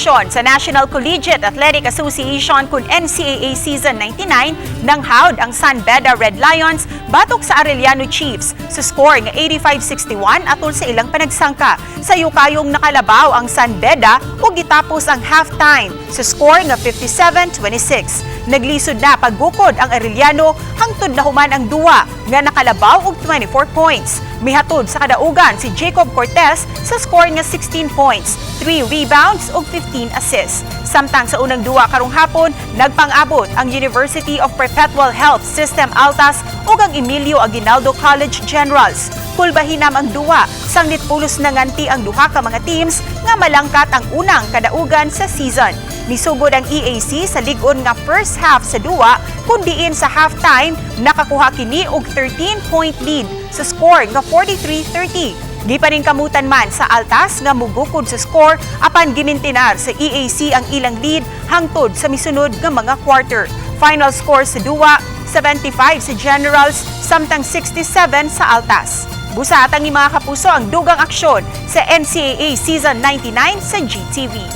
aksyon sa National Collegiate Athletic Association kun NCAA Season 99, nanghawod ang San Beda Red Lions batok sa Arellano Chiefs sa score nga 85-61 atol sa ilang panagsangka. Sa yukayong nakalabaw ang San Beda ug gitapos ang halftime sa score nga 57-26. Naglisod na paggukod ang Arellano hangtod na human ang duwa nga nakalabaw og 24 points. Mihatod sa kadaugan si Jacob Cortez sa score nga 16 points, 3 rebounds ug 15 assists. Samtang sa unang duwa karong hapon, nagpang-abot ang University of Perpetual Health System Altas ug ang Emilio Aguinaldo College Generals. Pulbahinam ang duwa, sanglit pulos na nganti ang duha ka mga teams nga malangkat ang unang kadaugan sa season. Misugod ang EAC sa ligon nga first half sa duwa, kundiin sa halftime nakakuha kini og 13-point lead sa score nga 43-30. Di pa rin kamutan man sa Altas nga mugukod sa score apan gimintinar sa EAC ang ilang lead hangtod sa misunod nga mga quarter. Final score sa duwa 75 sa Generals samtang 67 sa Altas. Busatang ni mga kapuso ang dugang aksyon sa NCAA Season 99 sa GTV.